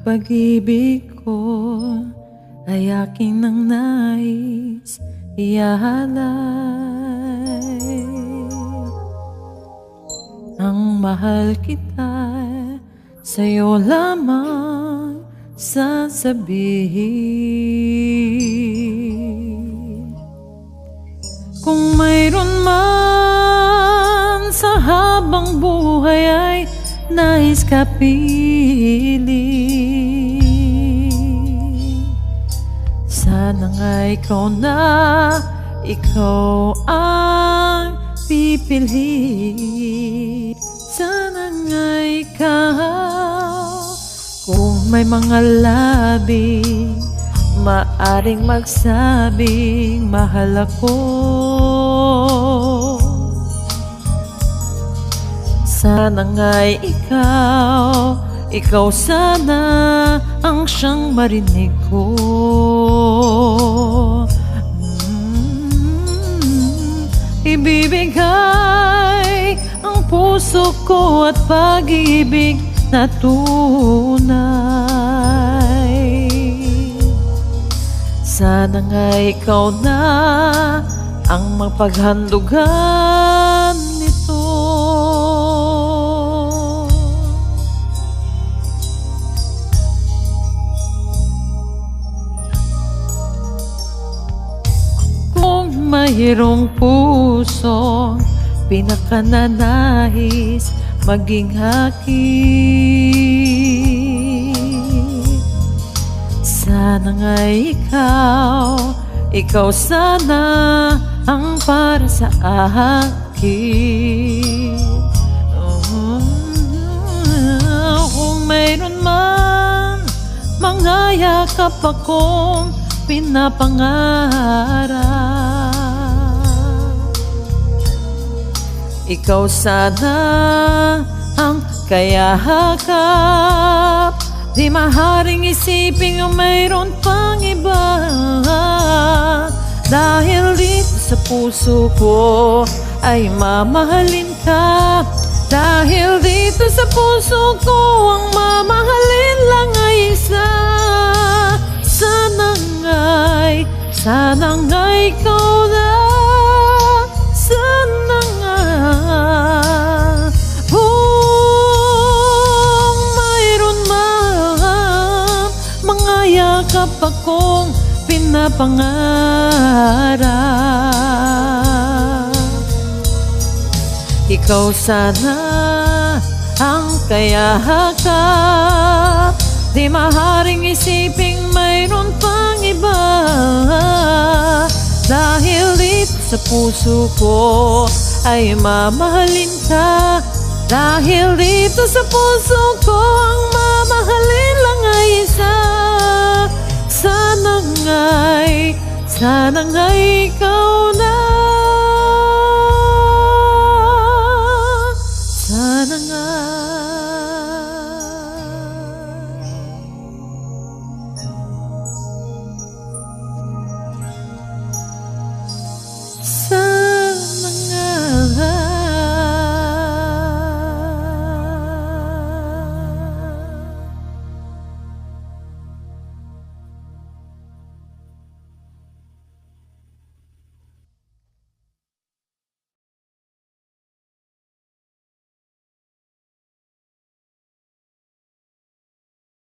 pag-ibig ko ay aking nang nais ialay. Ang mahal kita sa'yo lamang sasabihin. Kung mayroon man sa habang buhay ay nais kapiling, sana nga ikaw na, ikaw ang pipiliin. Sana nga ikaw, kung may mga labing maaring magsabing mahal ako. Sana nga'y ikaw sana ang siyang marinig ko. Ibibigay ang puso ko at pag-ibig na tunay. Sana nga ikaw na ang mapaghandugan nito. Kung mayroong puso pinakananais maging hakit, sana nga ikaw sana ang para sa akin. Kung mayroon man mga yakap akong pinapangarap, ikaw sana ang kayahakap. Di maaaring isipin kung mayroon pang iba, dahil dito sa puso ko ay mamahalin ka. Dahil dito sa puso ko ang mamahalin lang ay isa. Sana nga ikaw na, sana nga. Kung mayroon man mga yakap akong pinapangarap, ikaw sana ang kayahakap. Di maaaring isiping mayroon pang iba, dahil dito sa puso ko ay mamahalin ka. Dahil dito sa puso ko ang mamahalin lang ay isa. Sana nga ikaw